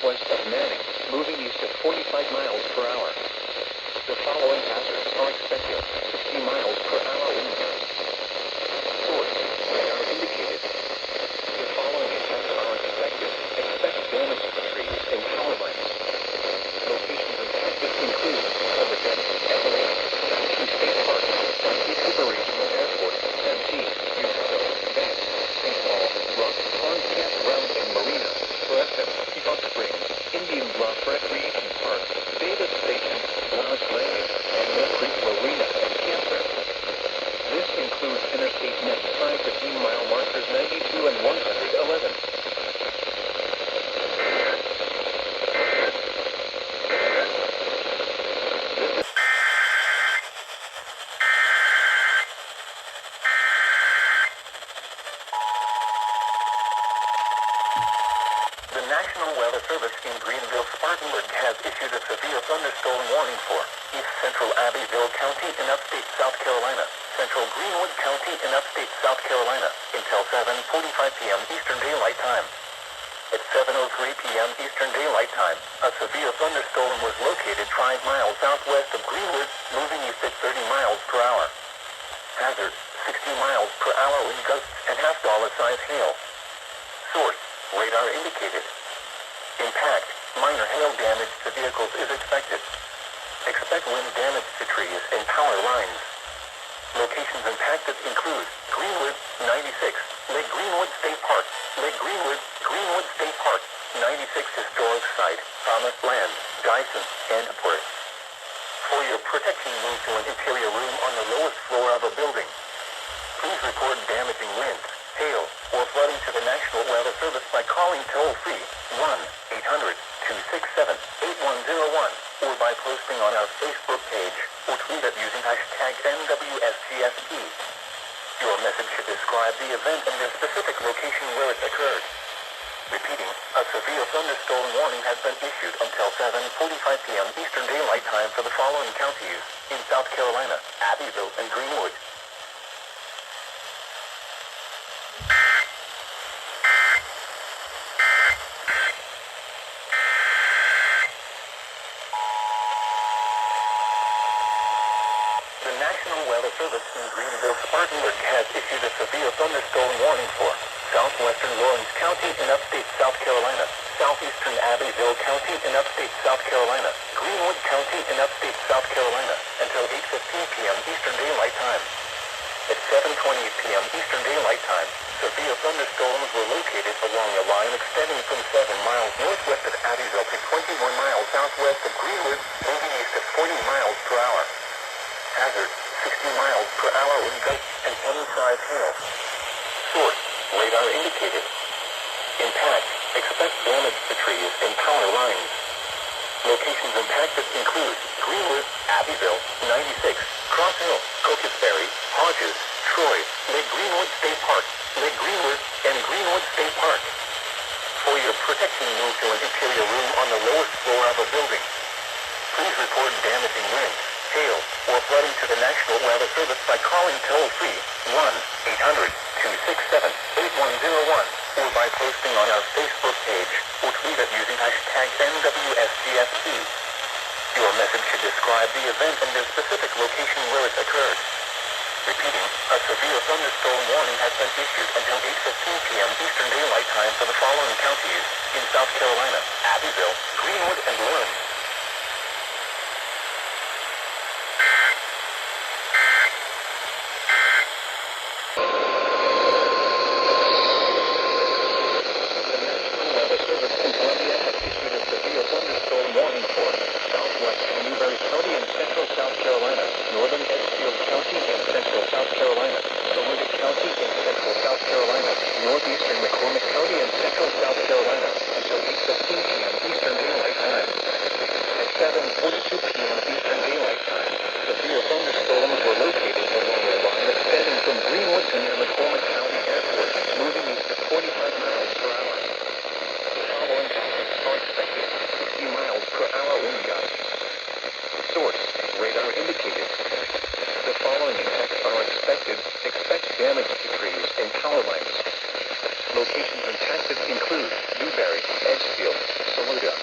southwest of Manning, moving east at 45 miles per hour. The following hazards are expected: 60 miles per hour wind gusts. Source: radar indicated. The following effects are expected. Expect damage to trees and power lines. Locations and tactics include Silver Jet, Everett, Washington State Park, St. Cooper Regional Airport, MT, Utica, Banks, St. Paul, Rock, Pond Campground and Marina, Preston, Hot Springs, Indian Bluff Recreation Park, Davis Station, Lounge Lane, and Mill Creek Marina and Campground. This includes Interstate 95 15-mile markers 92 and 111. The National Weather Service in Greenville-Spartanburg has issued a severe thunderstorm warning for East Central Abbeville County in upstate South Carolina, Central Greenwood County in upstate South Carolina, until 7:45 p.m. Eastern Daylight Time. At 7:03 p.m. Eastern Daylight Time, a severe thunderstorm was located 5 miles southwest of Greenwood, moving east at 30 miles per hour. Hazard: 60 miles per hour wind gusts and half-dollar-size hail. Source: radar indicated. Impact: minor hail damage to vehicles is expected. Expect wind damage to trees and power lines. Locations impacted include Greenwood, 96, Lake Greenwood State Park, Lake Greenwood, Greenwood State Park, 96 Historic Site, Promised Land, Dyson, and Worth. For your protection, move to an interior room on the lowest floor of a building. Please report damaging winds, hail, or flooding to the National Weather Service by calling toll-free 1-800-267-8101 or by posting on our Facebook page or tweet it using #NWSGSP. Your message should describe the event and the specific location where it occurred. Repeating, a severe thunderstorm warning has been issued until 7:45 p.m. Eastern Daylight Time for the following counties in South Carolina: Abbeville and Greenwood. The National Weather Service in Greenville-Spartanburg has issued a severe thunderstorm warning for southwestern Lawrence County in upstate South Carolina, southeastern Abbeville County in upstate South Carolina, Greenwood County in upstate South Carolina, until 8:15 p.m. Eastern Daylight Time. At 7:20 p.m. Eastern Daylight Time, severe thunderstorms were located along a line extending from 7 miles northwest of Abbeville to 21 miles southwest of Greenwood, moving east at 40 miles per hour. Hazard: 60 miles per hour wind gusts and any size hail. Source: radar indicated. Impact: expect damage to trees and power lines. Locations impacted include Greenwood, Abbeville, 96, Cross Hill, Cocosberry, Hodges, Troy, Lake Greenwood State Park, Lake Greenwood, and Greenwood State Park. For your protection, move to an interior room on the lowest floor of a building. Please report damaging winds, hail, or flooding to the National Weather Service by calling toll-free 1-800-267-8101 or by posting on our Facebook page or tweet it using #NWSGSP. Your message should describe the event and the specific location where it occurred. Repeating, a severe thunderstorm warning has been issued until 8:15 p.m. Eastern Daylight Time for the following counties in South Carolina: Abbeville, Greenwood, and Lawrence. Northern Edgefield County in central South Carolina, Columbia County in central South Carolina, northeastern McCormick County in central South Carolina, until 8:15 p.m. Eastern Daylight Time. At 7:42 p.m. Eastern Daylight Time, severe thunderstorms were located along a line extending from Greenwood to near McCormick County Airport, moving east at 45 miles per hour. The following hazards are expected: 60 miles per hour wind gusts. Source: radar indicated. The following effects are expected. Expect damage to trees and power lines. Locations impacted include Newberry, Edgefield, Saluda,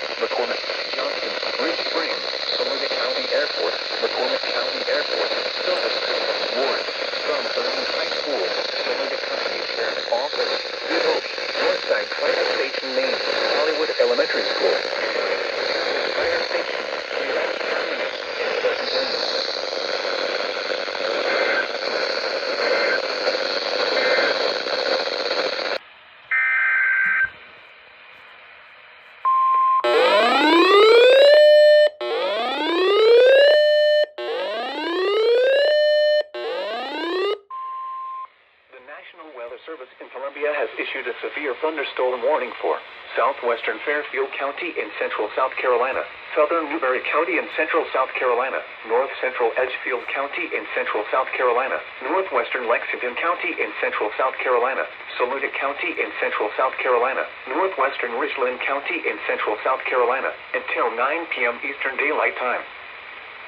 Weather Service in Columbia has issued a severe thunderstorm warning for southwestern Fairfield County in central South Carolina, southern Newberry County in central South Carolina, north central Edgefield County in central South Carolina, northwestern Lexington County in central South Carolina, Saluda County in central South Carolina, northwestern Richland County in central South Carolina, until 9 p.m. Eastern Daylight Time.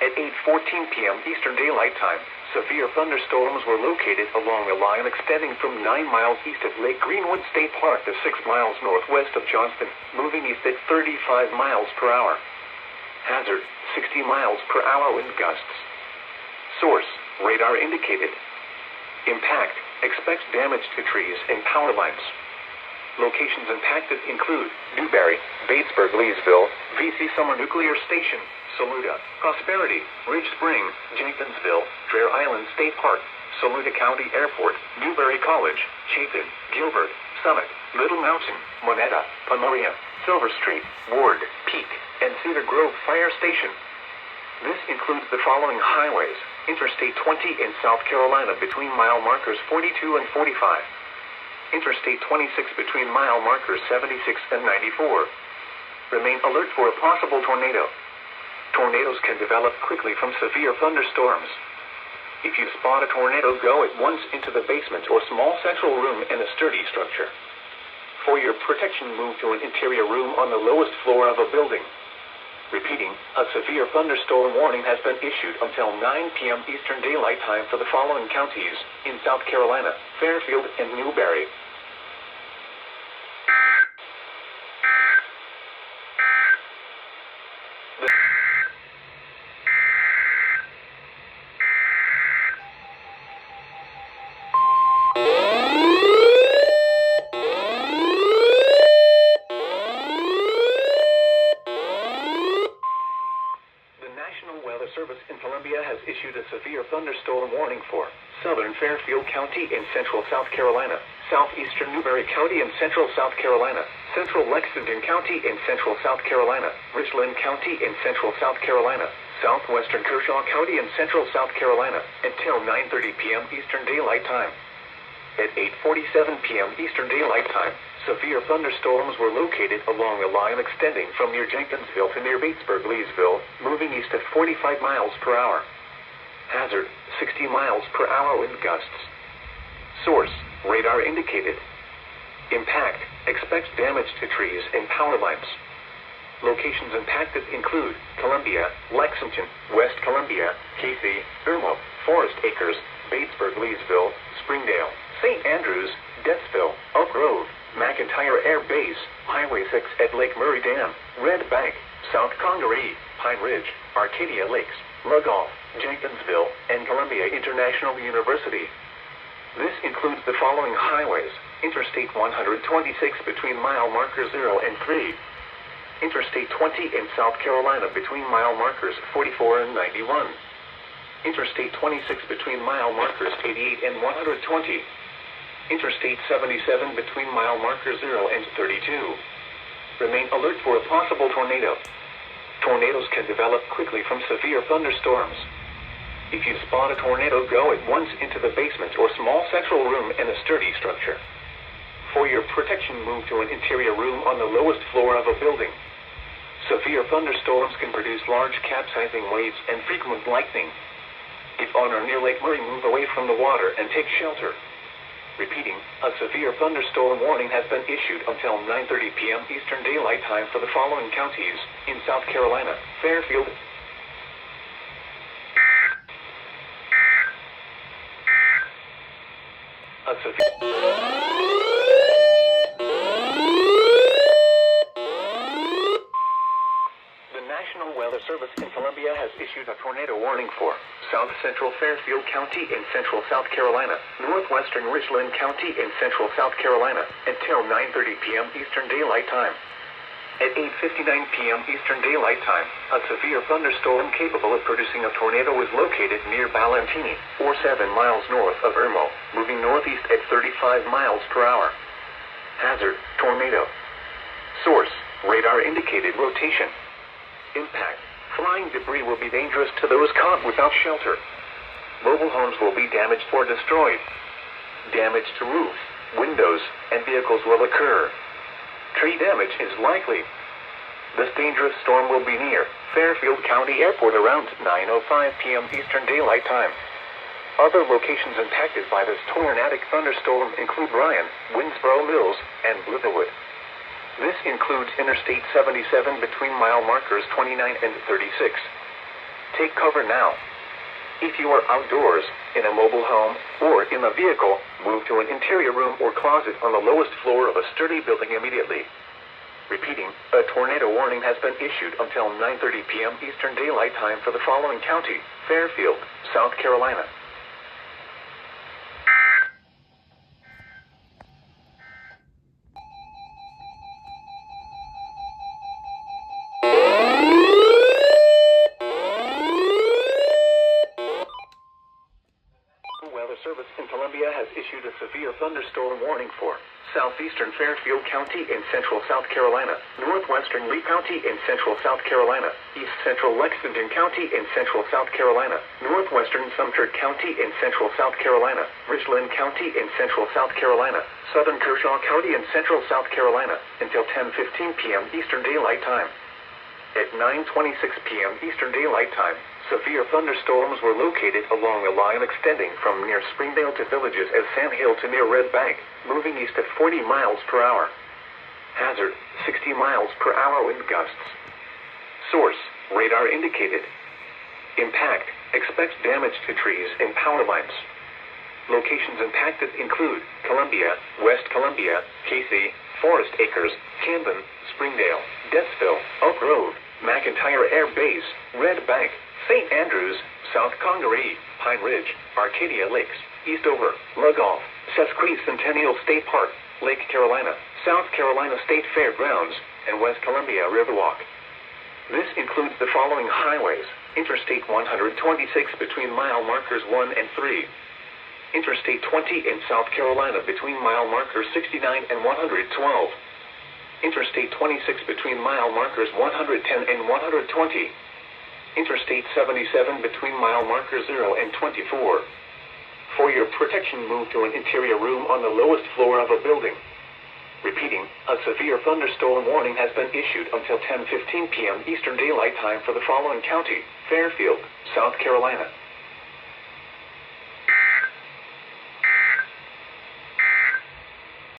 At 8:14 p.m. Eastern Daylight Time, severe thunderstorms were located along a line extending from 9 miles east of Lake Greenwood State Park to 6 miles northwest of Johnston, moving east at 35 miles per hour. Hazard, 60 miles per hour wind gusts. Source, radar indicated. Impact, expects damage to trees and power lines. Locations impacted include Newberry, Batesburg, Leesville, VC Summer Nuclear Station, Saluda, Prosperity, Ridge Spring, Jenkinsville, Dreher Island State Park, Saluda County Airport, Newberry College, Chapin, Gilbert, Summit, Little Mountain, Monetta, Pomoria, Silver Street, Ward, Peak, and Cedar Grove Fire Station. This includes the following highways: Interstate 20 in South Carolina between mile markers 42 and 45. Interstate 26 between mile markers 76 and 94. Remain alert for a possible tornado. Tornadoes can develop quickly from severe thunderstorms. If you spot a tornado, go at once into the basement or small central room in a sturdy structure. For your protection, move to an interior room on the lowest floor of a building. Repeating, a severe thunderstorm warning has been issued until 9 p.m. Eastern Daylight Time for the following counties in South Carolina: Fairfield and Newberry. Service in Columbia has issued a severe thunderstorm warning for southern Fairfield County in central South Carolina, southeastern Newberry County in central South Carolina, central Lexington County in central South Carolina, Richland County in central South Carolina, southwestern Kershaw County in central South Carolina, until 9:30 p.m. Eastern Daylight Time. At 8:47 p.m. Eastern Daylight Time, severe thunderstorms were located along a line extending from near Jenkinsville to near Batesburg, Leesville, moving east at 45 miles per hour. Hazard, 60 miles per hour wind gusts. Source, radar indicated. Impact, expects damage to trees and power lines. Locations impacted include Columbia, Lexington, West Columbia, Casey, Irmo, Forest Acres, Batesburg, Leesville, Springdale, St. Andrews, Dentsville, Oak Grove, McIntyre Air Base, Highway 6 at Lake Murray Dam, Red Bank, South Congaree, Pine Ridge, Arcadia Lakes, Lugolf, Jenkinsville, and Columbia International University. This includes the following highways: Interstate 126 between mile markers 0 and 3. Interstate 20 in South Carolina between mile markers 44 and 91. Interstate 26 between mile markers 88 and 120. Interstate 77 between mile markers 0 and 32. Remain alert for a possible tornado. Tornadoes can develop quickly from severe thunderstorms. If you spot a tornado, go at once into the basement or small central room in a sturdy structure. For your protection, move to an interior room on the lowest floor of a building. Severe thunderstorms can produce large capsizing waves and frequent lightning. If on or near Lake Murray, move away from the water and take shelter. Repeating, a severe thunderstorm warning has been issued until 9:30 p.m. Eastern Daylight Time for the following counties in South Carolina: Fairfield. A The National Weather Service in Columbia has issued a tornado warning for south central Fairfield County in central South Carolina, northwestern Richland County in central South Carolina, until 9:30 p.m. Eastern Daylight Time. At 8:59 p.m. Eastern Daylight Time, a severe thunderstorm capable of producing a tornado is located near Ballantini, or 7 miles north of Irmo, moving northeast at 35 miles per hour. Hazard, tornado. Source, radar indicated rotation. Impact, flying debris will be dangerous to those caught without shelter. Mobile homes will be damaged or destroyed. Damage to roof, windows, and vehicles will occur. Tree damage is likely. This dangerous storm will be near Fairfield County Airport around 9:05 p.m. Eastern Daylight Time. Other locations impacted by this tornadic thunderstorm include Bryan, Winsboro Mills, and Blitherwood. This includes Interstate 77 between mile markers 29 and 36. Take cover now. If you are outdoors, in a mobile home, or in a vehicle, move to an interior room or closet on the lowest floor of a sturdy building immediately. Repeating, a tornado warning has been issued until 9:30 p.m. Eastern Daylight Time for the following county: Fairfield, South Carolina. Weather Service in Columbia has issued a severe thunderstorm warning for southeastern Fairfield County in central South Carolina, northwestern Lee County in central South Carolina, east central Lexington County in central South Carolina, northwestern Sumter County in central South Carolina, Richland County in central South Carolina, southern Kershaw County in central South Carolina, until 10:15 p.m. Eastern Daylight Time. At 9:26 p.m. Eastern Daylight Time, severe thunderstorms were located along a line extending from near Springdale to villages as Sandhill to near Red Bank, moving east at 40 miles per hour. Hazard, 60 miles per hour wind gusts. Source, radar indicated. Impact, expect damage to trees and power lines. Locations impacted include Columbia, West Columbia, Casey, Forest Acres, Camden, Springdale, Deathville, Oak Grove, McIntyre Air Base, Red Bank, St. Andrews, South Congaree, Pine Ridge, Arcadia Lakes, Eastover, Lugoff, Sesquicentennial State Park, Lake Carolina, South Carolina State Fairgrounds, and West Columbia Riverwalk. This includes the following highways: Interstate 126 between mile markers 1 and 3. Interstate 20 in South Carolina between mile markers 69 and 112. Interstate 26 between mile markers 110 and 120. Interstate 77 between mile markers 0 and 24. For your protection, move to an interior room on the lowest floor of a building. Repeating, a severe thunderstorm warning has been issued until 10:15 p.m. Eastern Daylight Time for the following county: Fairfield, South Carolina.